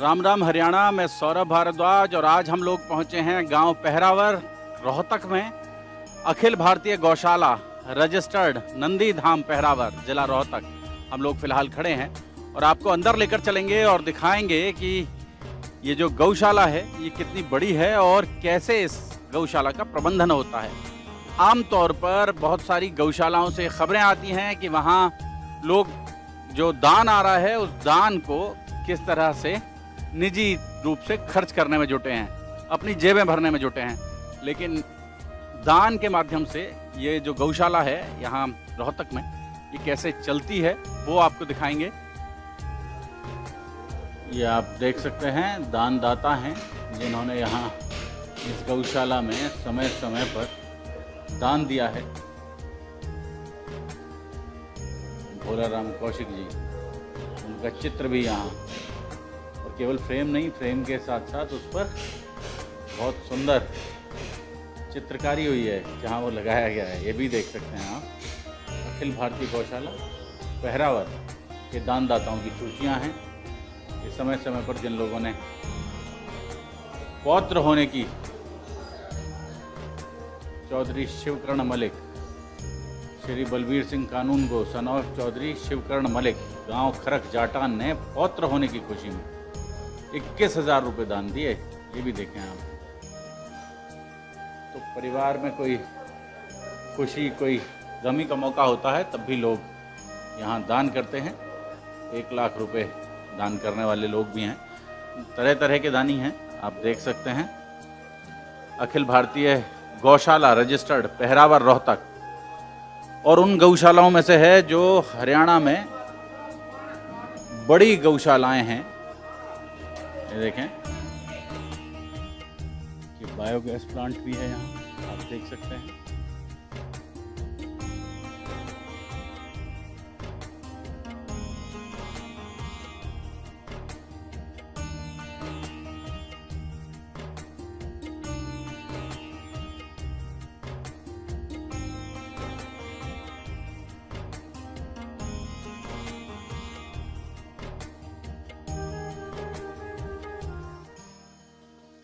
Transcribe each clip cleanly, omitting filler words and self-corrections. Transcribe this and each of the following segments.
राम राम हरियाणा में सौरभ भारद्वाज और आज हम लोग पहुंचे हैं गांव पहरावर रोहतक में अखिल भारतीय गौशाला रजिस्टर्ड नंदी धाम पहरावर जिला रोहतक हम लोग फिलहाल खड़े हैं और आपको अंदर लेकर चलेंगे और दिखाएंगे कि ये जो गौशाला है ये कितनी बड़ी है और कैसे इस गौशाला का प्रबंधन होता है। आमतौर पर बहुत सारी गौशालाओं से खबरें आती हैं कि वहाँ लोग जो दान आ रहा है उस दान को किस तरह से निजी रूप से खर्च करने में जुटे हैं, अपनी जेबें भरने में जुटे हैं, लेकिन दान के माध्यम से ये जो गौशाला है यहाँ रोहतक में ये कैसे चलती है वो आपको दिखाएंगे। ये आप देख सकते हैं दानदाता हैं जिन्होंने यहाँ इस गौशाला में समय समय पर दान दिया है। भोला राम कौशिक जी, उनका चित्र भी यहाँ और केवल फ्रेम नहीं, फ्रेम के साथ साथ उस पर बहुत सुंदर चित्रकारी हुई है जहाँ वो लगाया गया है, ये भी देख सकते हैं आप। अखिल भारतीय गौशाला पहरावर के दानदाताओं की सूचियाँ हैं। ये समय समय पर जिन लोगों ने पौत्र होने की, चौधरी शिवकर्ण मलिक, श्री बलबीर सिंह कानून गो सन ऑफ चौधरी शिवकर्ण मलिक, गांव खरक जाटान ने पौत्र होने की खुशी में 21,000 रुपये दान दिए। ये भी देखें आप। तो परिवार में कोई खुशी, कोई गमी का मौका होता है तब भी लोग यहाँ दान करते हैं। 1 लाख रुपए दान करने वाले लोग भी हैं, तरह तरह के दानी हैं, आप देख सकते हैं। अखिल भारतीय गौशाला रजिस्टर्ड पहरावर रोहतक और उन गौशालाओं में से है जो हरियाणा में बड़ी गौशालाएं हैं। ये देखें कि बायोगैस प्लांट भी है यहाँ, आप देख सकते हैं।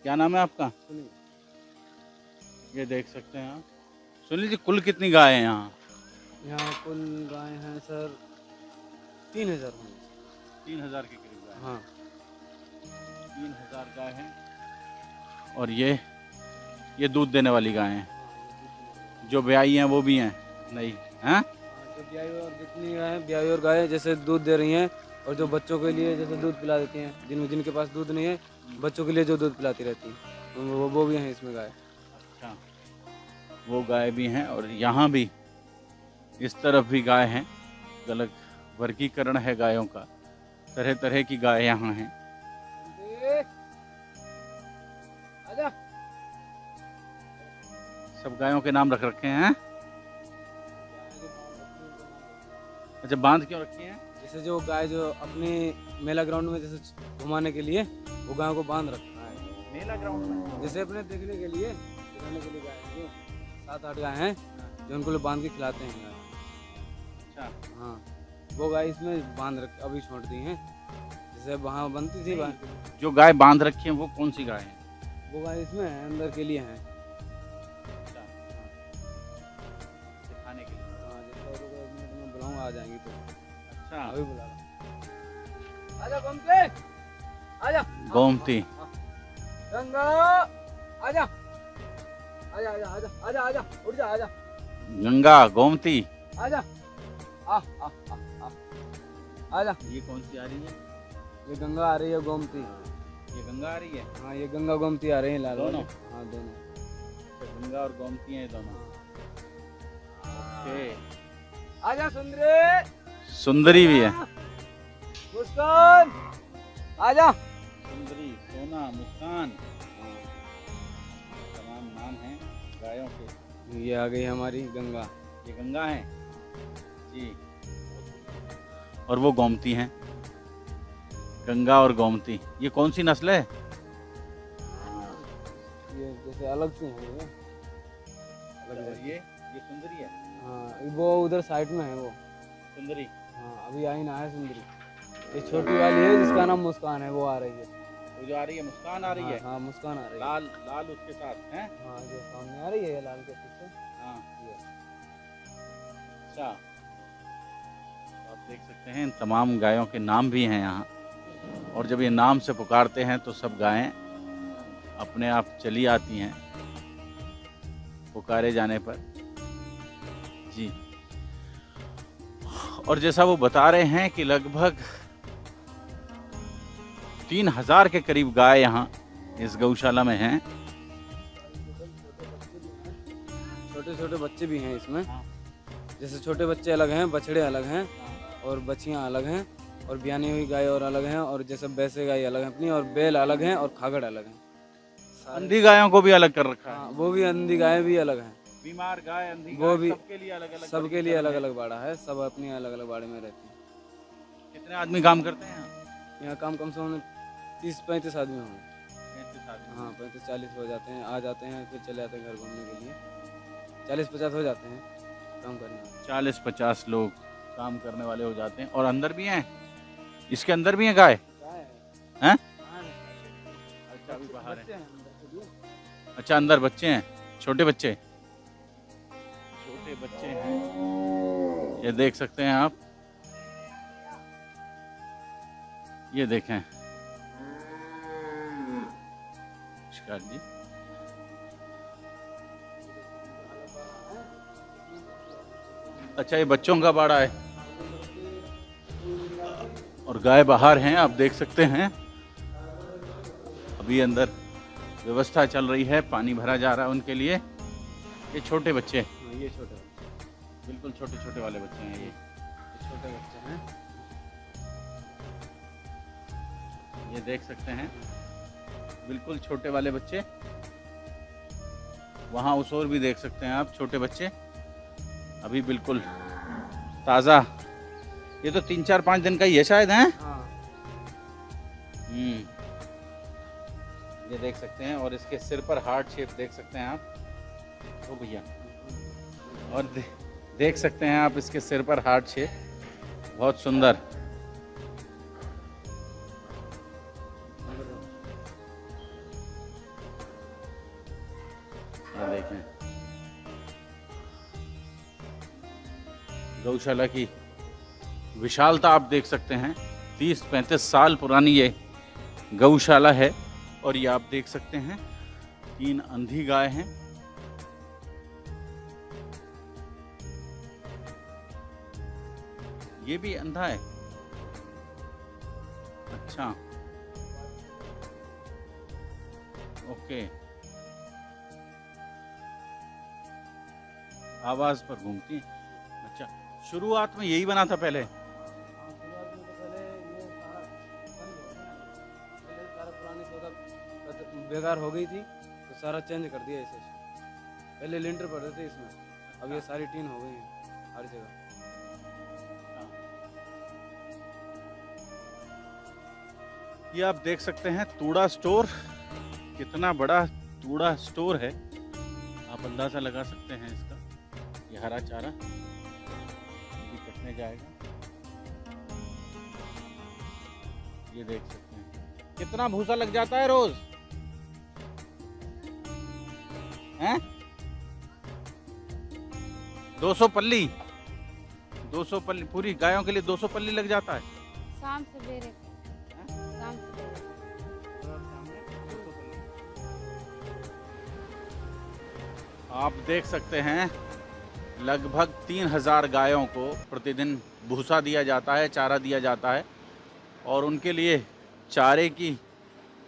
क्या नाम है आपका? ये देख सकते हैं आप। सुनील जी, कुल कितनी गाय हैं यहाँ? यहाँ कुल गाय हैं सर 3,000 हैं। 3,000 के करीब गाय। हाँ 3,000 गाय हैं और ये दूध देने वाली गाय हैं। जो ब्याई हैं वो भी हैं नहीं हैं? जो ब्याई और जितनी गाय हैं, ब्याई और गाय जैसे दूध दे रही हैं और जो बच्चों के लिए जैसे दूध पिला देती हैं, जिनके पास दूध नहीं है बच्चों के लिए जो दूध पिलाती रहती हैं, तो वो भी हैं इसमें गाय। अच्छा, वो गाय भी हैं और यहाँ भी इस तरफ भी गाय हैं। अलग वर्गीकरण है गायों का, तरह तरह की गाय यहाँ हैं। आजा। सब गायों के नाम रख रखे हैं। अच्छा, बांध क्यों रखी हैं? जैसे जो गाय जो अपने मेला ग्राउंड में जैसे घुमाने के लिए वो गायों को बांध रखा है। मेला ग्राउंड में जैसे अपने देखने के लिए, दिखाने के लिए गाय हैं, जो 7-8 गाय हैं जो उनको लोग बांध के खिलाते हैं गाय। अच्छा, हाँ वो गाय इसमें बांध रख अभी छोड़ दी हैं, जैसे वहाँ बनती थी गाय। जो गाय बांध रखी है वो कौन सी गाय है? वो गाय इसमें है, अंदर के लिए हैं। अच्छा, दिखाने के लिए। हाँ जैसे और एक मिनट में बुलाऊंगा, आ जाएंगी तो। अच्छा, अभी बुला रहा। आजा गोमती, आजा गोमती। गंगा, आजा आजा आजा आजा आजा आजा उठ जा, आजा गंगा, गोमती। आजा आ आ आ आ आजा। ये कौन सी आ रही है? ये गंगा आ रही है, गोमती। ये गंगा आ रही है। हाँ ये गंगा गोमती आ रही है, लाल दोनों? वाली। हाँ दोनों। तो गंगा और गोमती हैं ये दोनों। ओके। आजा सुंदरी, सुंदरी भी है। मुस्कान, आजा। सुंदरी, सोना, मुस्कान, तमाम नाम हैं गायों के। ये आ गई हमारी गंगा। ये गंगा है जी, और वो गोमती हैं। गंगा और गोमती, ये कौन सी नस्ल है? ये जैसे अलग से है ये। और ये सुंदरी है। हाँ वो उधर साइड में है वो सुंदरी। हाँ अभी आई ना है सुंदरी। ये छोटी वाली है जिसका नाम मुस्कान है, वो आ रही है। वो जो आ रही है मुस्कान आ रही है, हाँ मुस्कान आ रही है। लाल लाल उसके साथ हैं। हाँ जो सामने आ रही है ये लाल के पीछे। हाँ ये अच्छा, तो आप देख सकते हैं इन तमाम गायों के नाम भी हैं यहाँ, और जब ये नाम से पुकारते हैं तो सब गायें अपने आप चली आती हैं पुकारे जाने पर। जी, और जैसा वो बता रहे हैं कि लगभग 3000 के करीब गाय यहाँ इस गौशाला में हैं। छोटे छोटे बच्चे भी हैं इसमें। जैसे छोटे बच्चे अलग हैं, बछड़े अलग हैं और बछियाँ अलग हैं, और ब्यानी हुई गाय और अलग हैं, और जैसे भैंसे गाय अलग हैं अपनी, और बैल अलग हैं और खागड़ अलग हैं। अंधी गायों को भी अलग कर रखा है। हाँ वो भी अंधी गायें भी अलग हैं। बीमार गाय, अंधी वो गाय, भी सबके लिए अलग अलग, सबके लिए अलग अलग बाड़ा है, सब अपनी अलग अलग बाड़े में रहती हैं। कितने आदमी काम करते हैं यहाँ? यहाँ काम कम से कम 30-35 आदमी होंगे। 35 आदमी। हाँ 35-40 हो जाते हैं, आ जाते हैं फिर चले जाते हैं घर घूमने के लिए। 40-50 हो जाते हैं काम करने वाले। 40-50 लोग काम करने वाले हो जाते हैं। और अंदर भी हैं, इसके अंदर भी हैं गाय हैं? अच्छा अभी बाहर है। अच्छा अंदर बच्चे हैं, छोटे बच्चे हैं, ये देख सकते हैं आप। ये देखें शिकार जी, अच्छा ये बच्चों का बाड़ा है और गाय बाहर हैं, आप देख सकते हैं। अभी अंदर व्यवस्था चल रही है, पानी भरा जा रहा है उनके लिए। ये छोटे बच्चे, ये छोटे बच्चे, बिल्कुल छोटे छोटे वाले बच्चे हैं। ये छोटे बच्चे हैं, ये देख सकते हैं, बिल्कुल छोटे वाले बच्चे। वहाँ उस ओर भी देख सकते हैं आप, छोटे बच्चे अभी बिल्कुल ताज़ा। ये तो 3-4-5 दिन का ही है शायद, हैं? हाँ ये देख सकते हैं, और इसके सिर पर हार्ट शेप देख सकते हैं आप। ओ भैया, और देख सकते हैं आप इसके सिर पर हार्ट शेप, बहुत सुंदर। ये देखें गौशाला की विशालता आप देख सकते हैं। 30-35 साल पुरानी ये गौशाला है, और ये आप देख सकते हैं 3 अंधी गाय हैं। ये भी अंधा है, अच्छा ओके, आवाज पर घूमती है। अच्छा, शुरुआत में यही बना था पहले? शुरुआत में तो पहले ये सारा बंद हो गया। पहले सारा पुरानी सौदा बेकार हो गई थी तो सारा चेंज कर दिया इसे। पहले लिंटर पड़ते थे इसमें, अब ये सारी टीन हो गई है हर जगह। ये आप देख सकते हैं तूड़ा स्टोर, कितना बड़ा तूड़ा स्टोर है, आप अंदाजा लगा सकते हैं इसका। ये हरा चारा अभी कटने जाएगा, ये देख सकते हैं। कितना भूसा लग जाता है रोज, हैं? 200 पल्ली, 200 पल्ली पूरी गायों के लिए 200 पल्ली लग जाता है। शाम सवेरे, शाम सवेरे। आप देख सकते हैं लगभग 3000 गायों को प्रतिदिन भूसा दिया जाता है, चारा दिया जाता है, और उनके लिए चारे की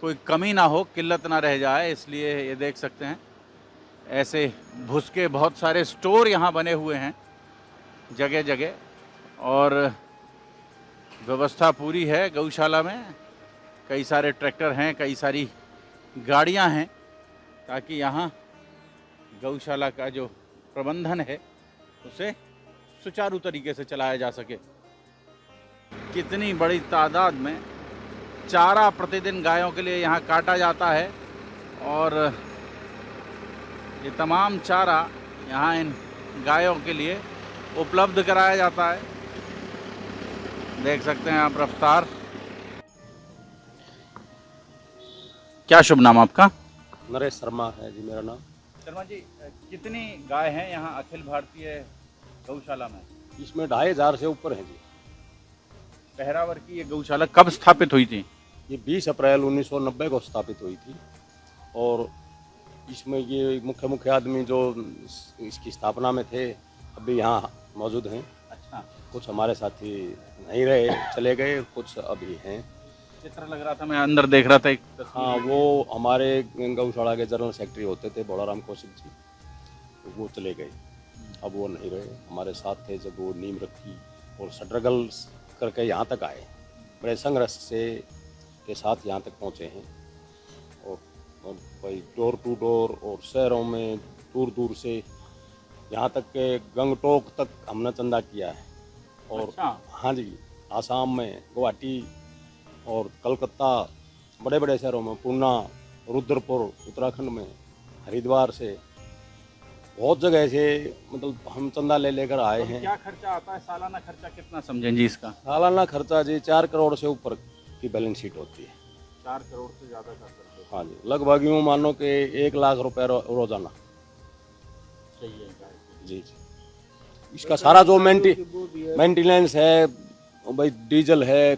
कोई कमी ना हो, किल्लत ना रह जाए, इसलिए ये देख सकते हैं ऐसे भूस के बहुत सारे स्टोर यहाँ बने हुए हैं जगह जगह, और व्यवस्था पूरी है गौशाला में। कई सारे ट्रैक्टर हैं, कई सारी गाड़ियाँ हैं, ताकि यहाँ गौशाला का जो प्रबंधन है उसे सुचारू तरीके से चलाया जा सके। कितनी बड़ी तादाद में चारा प्रतिदिन गायों के लिए यहाँ काटा जाता है, और ये तमाम चारा यहाँ इन गायों के लिए उपलब्ध कराया जाता है। देख सकते हैं आप रफ्तार। क्या शुभ नाम आपका? नरेश शर्मा है जी मेरा नाम। शर्मा जी, कितनी गाय हैं यहाँ अखिल भारतीय गौशाला में? इसमें 2500 से ऊपर है जी। पहरावर की ये गौशाला कब स्थापित हुई थी? ये 20 अप्रैल 1990 को स्थापित हुई थी और इसमें ये मुख्य मुख्य आदमी जो इसकी स्थापना में थे अभी यहाँ मौजूद हैं। अच्छा, कुछ हमारे साथी नहीं रहे, चले गए, कुछ अभी हैं। चित्र लग रहा था, मैं अंदर देख रहा था एक तस्वीर। हाँ, वो हमारे गौशाला के जनरल सेक्रेटरी होते थे बोड़ाराम कौशिक जी, तो वो चले गए, अब वो नहीं रहे। हमारे साथ थे जब वो नींव रखी और स्ट्रगल करके यहाँ तक आए, बड़े संघर्ष से के साथ यहाँ तक पहुँचे हैं। और भाई डोर टू डोर और शहरों में दूर दूर से यहाँ तक के गंगटोक तक हमने चंदा किया है। और अच्छा। हाँ जी, आसाम में गुवाहाटी और कलकत्ता, बड़े बड़े शहरों में, पूना, रुद्रपुर उत्तराखंड में, हरिद्वार से, बहुत जगह से मतलब हम चंदा ले लेकर आए हैं। क्या खर्चा आता है, सालाना खर्चा कितना समझें जी इसका? सालाना खर्चा जी 4 करोड़ से ऊपर की बैलेंस शीट होती है। 4 करोड़ से ज़्यादा का खर्चा। हाँ जी, लगभग यूँ मानो कि 1 लाख रुपए रोजाना चाहिए जी जी। इसका सारा जो मेंटेनेंस है भाई, डीजल है,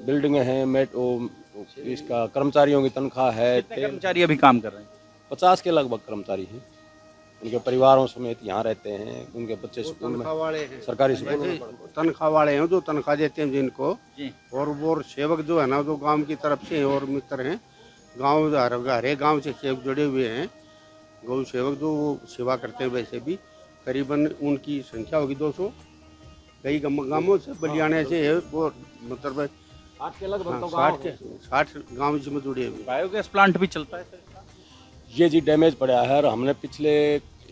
बिल्डिंग है, इसका कर्मचारियों की तनख्वाह है। कितने कर्मचारी अभी काम कर रहे हैं? 50 के लगभग कर्मचारी हैं, उनके परिवारों समेत यहाँ रहते हैं। उनके बच्चे स्कूल में, सरकारी स्कूल में तनख्वाह वाले हैं जो तनख्वाह देते हैं जिनको, जी। और वो सेवक जो है ना जो गांव की तरफ से हैं और मित्र हैं, गांव हरे गांव से सेवक जुड़े हुए हैं, गौ सेवक जो वो सेवा करते हैं। वैसे भी करीबन उनकी संख्या होगी 200। कई गांवों से बलियाने से है वो, मतलब 60 के लगभग तो 60 गाँव इसमें जुड़े हुए हैं। बायोगैस प्लांट भी चलता है सर इसका? ये जी डैमेज पड़ा है और हमने पिछले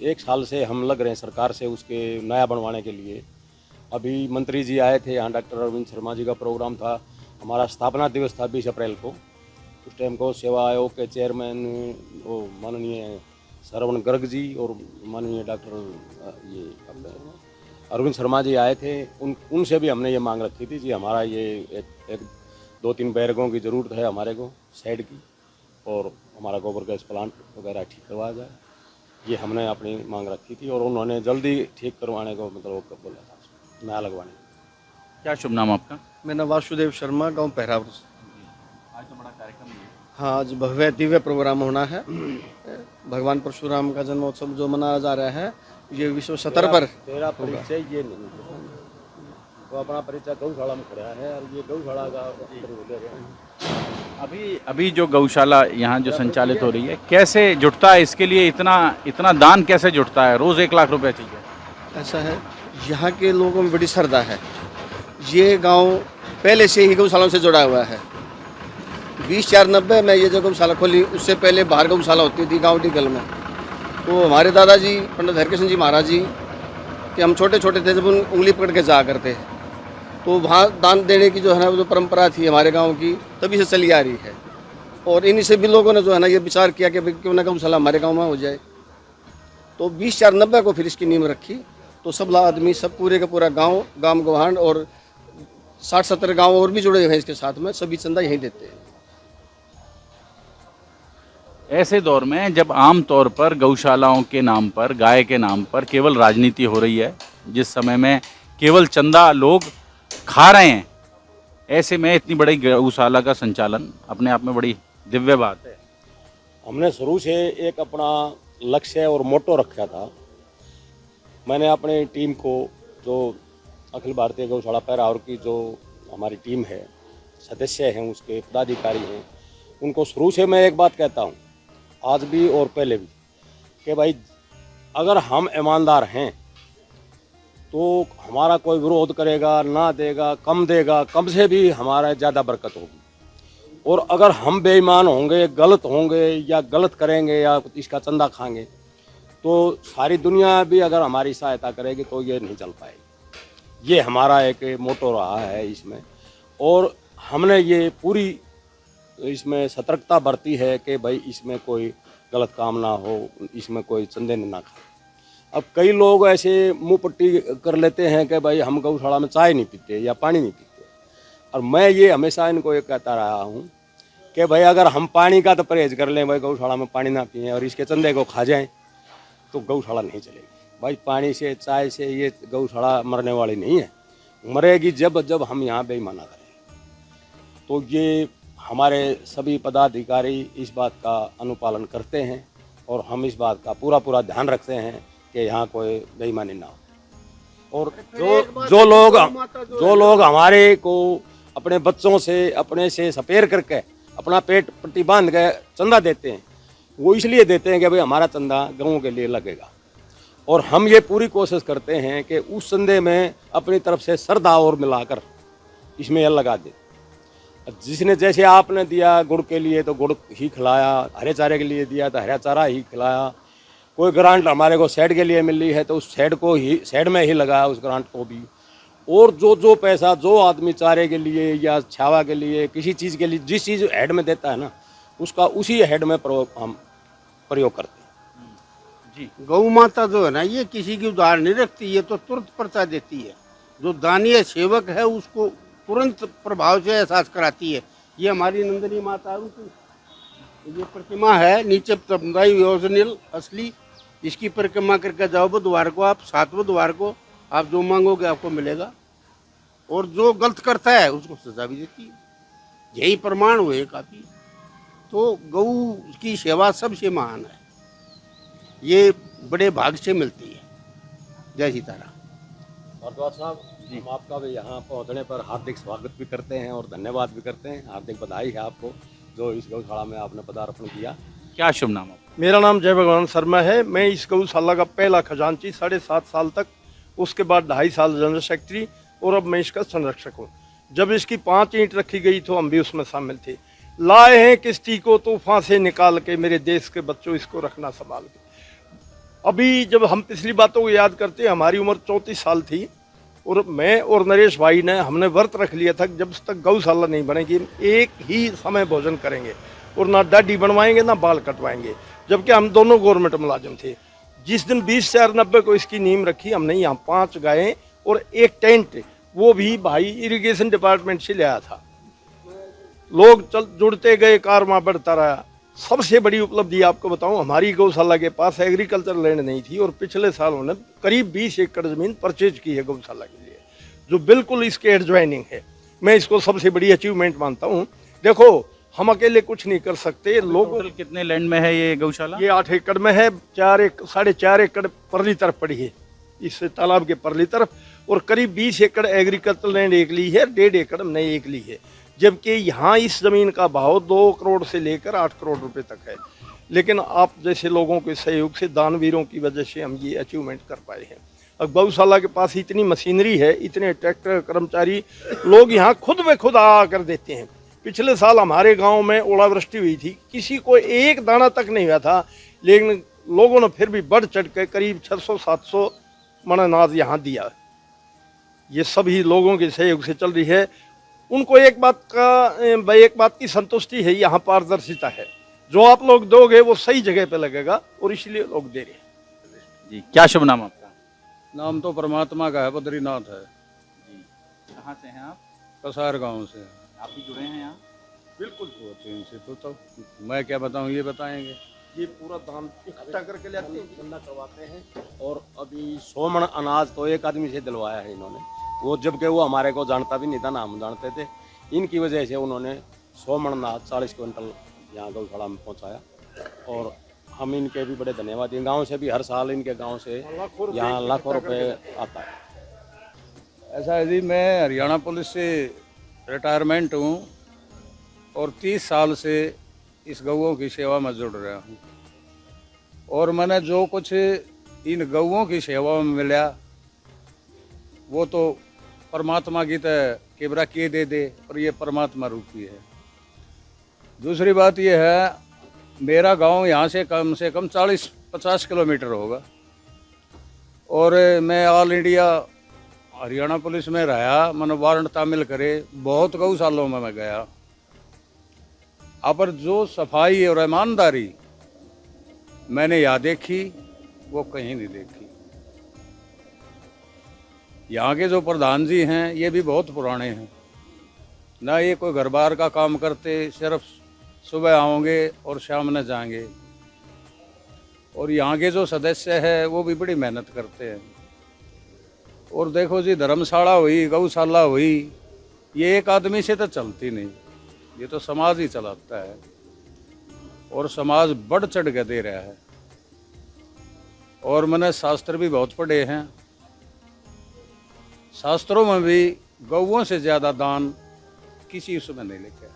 1 साल से हम लग रहे हैं सरकार से उसके नया बनवाने के लिए। अभी मंत्री जी आए थे यहाँ, डॉक्टर अरविंद शर्मा जी का प्रोग्राम था, हमारा स्थापना दिवस था 20 अप्रैल को। उस टाइम को सेवा आयोग के चेयरमैन वो माननीय श्रवण गर्ग जी और माननीय डॉक्टर ये अरविंद शर्मा जी आए थे। उनसे भी हमने ये मांग रखी थी जी, हमारा ये एक 2-3 बैरगों की ज़रूरत है हमारे को साइड की, और हमारा गोबर गैस प्लांट वगैरह ठीक करवाया जाए। ये हमने अपनी मांग रखी थी और उन्होंने जल्दी ठीक करवाने को मतलब वो बोला था, नया लगवाने। क्या शुभ नाम आपका? मेरा नाम वासुदेव शर्मा, गांव पहरावर। आज तो बड़ा कार्यक्रम है। हाँ, आज भव्य दिव्य प्रोग्राम होना है। भगवान परशुराम का जन्मोत्सव जो मनाया जा रहा है, ये विश्व स्तर पर तेरा परिचय ये नहीं, वो अपना परिचय गौशाला में खड़ा है और ये गौशाला का अभी जो गौशाला यहाँ जो संचालित हो रही है, कैसे जुटता है इसके लिए इतना दान कैसे जुटता है? रोज 1 लाख रुपए चाहिए। ऐसा है, यहाँ के लोगों में बड़ी श्रद्धा है। ये गांव पहले से ही गौशालाओं से जुड़ा हुआ है। 20/4/90 में ये जो गौशाला खोली, उससे पहले बाहर गौशाला होती थी गाँव टिकल में। तो हमारे दादाजी पंडित हरकिशन जी महाराज जी कि हम छोटे छोटे थे जब उंगली पकड़ के जाया करते, तो वहाँ दान देने की जो है ना वो जो परंपरा थी हमारे गांव की, तभी से चली आ रही है। और इन्हीं से भी लोगों ने जो है ना ये विचार किया कि क्यों ना गौशाला हमारे गांव में हो जाए। तो 20/4/90 को फिर इसकी नींव रखी। तो सब आदमी, सब पूरे का पूरा गांव, गांव गवांड और 60-70 गांव और भी जुड़े हुए हैं इसके साथ में, सभी चंदा यहीं देते हैं। ऐसे दौर में जब आम तौर पर गौशालाओं के नाम पर, गाय के नाम पर केवल राजनीति हो रही है, जिस समय में केवल चंदा लोग खा रहे हैं, ऐसे में इतनी बड़ी गौशाला का संचालन अपने आप में बड़ी दिव्य बात है। हमने शुरू से एक अपना लक्ष्य और मोटो रखा था। मैंने अपनी टीम को, जो अखिल भारतीय गौशाला पहरावर की जो हमारी टीम है, सदस्य हैं, उसके पदाधिकारी हैं, उनको शुरू से मैं एक बात कहता हूँ, आज भी और पहले भी, कि भाई अगर हम ईमानदार हैं तो हमारा कोई विरोध करेगा ना देगा, कम देगा, कम से भी हमारा ज़्यादा बरकत होगी। और अगर हम बेईमान होंगे, गलत होंगे या गलत करेंगे या इसका चंदा खाएंगे, तो सारी दुनिया भी अगर हमारी सहायता करेगी तो ये नहीं चल पाएगी। ये हमारा एक मोटो रहा है इसमें, और हमने ये पूरी इसमें सतर्कता बरती है कि भाई इसमें कोई गलत काम ना हो, इसमें कोई चंदे ना खाए। अब कई लोग ऐसे मुंह पट्टी कर लेते हैं कि भाई हम गौशाला में चाय नहीं पीते या पानी नहीं पीते, और मैं ये हमेशा इनको ये कहता रहा हूँ कि भाई अगर हम पानी का तो परहेज कर लें, भाई गौशाला में पानी ना पिए और इसके चंदे को खा जाएं तो गौशाला नहीं चलेगी। भाई पानी से चाय से ये गौशाला मरने वाली नहीं है, मरेगी जब जब हम यहाँ बेईमाना करें। तो ये हमारे सभी पदाधिकारी इस बात का अनुपालन करते हैं और हम इस बात का पूरा ध्यान रखते हैं कि यहाँ कोई बेईमानी ना हो। और जो लोग हमारे को अपने बच्चों से अपने से सपेर करके अपना पेट पट्टी बांध के चंदा देते हैं, वो इसलिए देते हैं कि भाई हमारा चंदा गाँव के लिए लगेगा। और हम ये पूरी कोशिश करते हैं कि उस चंदे में अपनी तरफ से श्रद्धा और मिलाकर इसमें यह लगा दे। जिसने जैसे आपने दिया गुड़ के लिए तो गुड़ ही खिलाया, हरे चारे के लिए दिया तो हरा चारा ही खिलाया, कोई ग्रांट हमारे को शेड के लिए मिल रही है तो उस शेड को ही शेड में ही लगाया उस ग्रांट को भी। और जो पैसा जो आदमी चारे के लिए या छावा के लिए किसी चीज़ के लिए जिस चीज़ हेड में देता है ना, उसका उसी हेड में हम प्रयोग करते हैं। जी, गौ माता जो है ना, ये किसी की उधार नहीं रखती, ये तो तुरंत पर्चा देती है। जो दानीय सेवक है उसको तुरंत प्रभाव से एहसास कराती है। ये हमारी नंदिनी माता है, उनकी ये प्रतिमा है नीचे तमदाई ओरिजिनल असली। इसकी परिक्रमा करके जाओ बुधवार को, आप 7 बुधवार को आप जो मांगोगे आपको मिलेगा। और जो गलत करता है उसको सजा भी देती है। यही प्रमाण हुए काफ़ी। तो गौ की सेवा सबसे महान है, ये बड़े भाग से मिलती है। जय सीताराम। भारद्वाज साहब, हम आपका भी यहाँ पहुँचने पर हार्दिक स्वागत भी करते हैं और धन्यवाद भी करते हैं। हार्दिक बधाई है आपको जो इस गौशाला में आपने पदार्पण किया। क्या शुभ नाम है? मेरा नाम जय भगवान शर्मा है। मैं इस गौशाला का पहला खजांची 7.5 साल तक, उसके बाद 2.5 साल जनरल सेक्रेटरी और अब मैं इसका संरक्षक हूँ। जब इसकी 5 ईंट रखी गई तो हम भी उसमें शामिल थे। लाए हैं किश्ती को तूफान से निकाल के, मेरे देश के बच्चों इसको रखना संभाल के। अभी जब हम पिछली बातों को याद करते हैं, हमारी उम्र 34 साल थी और मैं और नरेश भाई ने हमने व्रत रख लिया था जब तक गौशाला नहीं बनेगी एक ही समय भोजन करेंगे और ना दाढ़ी बनवाएंगे ना बाल कटवाएंगे, जबकि हम दोनों गवर्नमेंट मुलाजिम थे। जिस दिन 20/4/90 को इसकी नींव रखी हमने, यहाँ 5 गायें और एक टेंट, वो भी भाई इरिगेशन डिपार्टमेंट से ले आया था। लोग जुड़ते गए, कारवां बढ़ता रहा। सबसे बड़ी उपलब्धि आपको बताऊं, हमारी गौशाला के पास एग्रीकल्चर लैंड नहीं थी और पिछले साल उन्होंने करीब 20 एकड़ ज़मीन परचेज की है गौशाला के लिए, जो बिल्कुल इसके एडजॉइनिंग है। मैं इसको सबसे बड़ी अचीवमेंट मानता हूं। देखो, हम अकेले कुछ नहीं कर सकते। लोग कितने लैंड में है ये गौशाला? ये 8 एकड़ में है। 4.5 एकड़ परली तरफ पड़ी है, इस तालाब के परली तरफ, और करीब 20 एकड़ एग्रीकल्चर लैंड एक ली है, 1.5 एकड़ हमने एक ली है। जबकि यहाँ इस ज़मीन का भाव 2 करोड़ से लेकर 8 करोड़ रुपए तक है। लेकिन आप जैसे लोगों के सहयोग से, दानवीरों की वजह से हम ये अचीवमेंट कर पाए हैं। अब गौशाला के पास इतनी मशीनरी है, इतने ट्रैक्टर, कर्मचारी, लोग यहाँ खुद ब खुद आकर देते हैं। पिछले साल हमारे गांव में ओलावृष्टि हुई थी, किसी को एक दाना तक नहीं हुआ था, लेकिन लोगों ने फिर भी बढ़ चढ़ के करीब 600-700 मन अनाज यहाँ दिया। ये सभी लोगों के सहयोग से चल रही है। उनको एक बात की संतुष्टि है, यहाँ पारदर्शिता है। जो आप लोग दोगे वो सही जगह पे लगेगा और इसलिए लोग दे रहे हैं। जी, क्या शुभ नाम आपका? नाम तो परमात्मा का है, बद्रीनाथ है। जी, कहाँ से हैं आप? कसार गांव से। आप भी जुड़े हैं यहाँ? बिल्कुल होते हैं इनसे तो मैं क्या बताऊं, ये बताएंगे। ये पूरा दान इकट्ठा करके ले आते हैं, धंधा करवाते हैं। और अभी 100 मन अनाज तो एक आदमी से दिलवाया है इन्होंने, वो जबकि वो हमारे को जानता भी नहीं था ना हम जानते थे। इनकी वजह से उन्होंने 100 मन अनाज 40 क्विंटल यहाँ गौशाला में पहुँचाया और हम इनके भी बड़े धन्यवाद हैं। गाँव से भी हर साल इनके गाँव से यहाँ लाखों रुपए आता है। ऐसा है जी, मैं हरियाणा पुलिस से रिटायरमेंट हूँ और 30 साल से इस गौओं की सेवा में जुड़ रहा हूँ। और मैंने जो कुछ इन गौओं की सेवा में मिला वो तो परमात्मा की तरह केवरा किए दे और ये परमात्मा रूपी है। दूसरी बात ये है, मेरा गांव यहाँ से कम 40-50 किलोमीटर होगा और मैं ऑल इंडिया हरियाणा पुलिस में रहा। मैंने वारंट तामिल करे, बहुत गौशालों में मैं गया। अब पर जो सफाई और ईमानदारी मैंने यहाँ देखी वो कहीं नहीं देखी। यहाँ के जो प्रधान जी हैं ये भी बहुत पुराने हैं, ना ये कोई घर बार का काम करते, सिर्फ सुबह आओगे और शाम में जाएंगे। और यहाँ के जो सदस्य है वो भी बड़ी मेहनत करते हैं। और देखो जी, धर्मशाला हुई, गौशाला हुई, ये एक आदमी से तो चलती नहीं, ये तो समाज ही चलाता है। और समाज बढ़ चढ़ के दे रहा है। और मैंने शास्त्र भी बहुत पढ़े हैं, शास्त्रों में भी गौओं से ज़्यादा दान किसी उसमें नहीं लिखा है।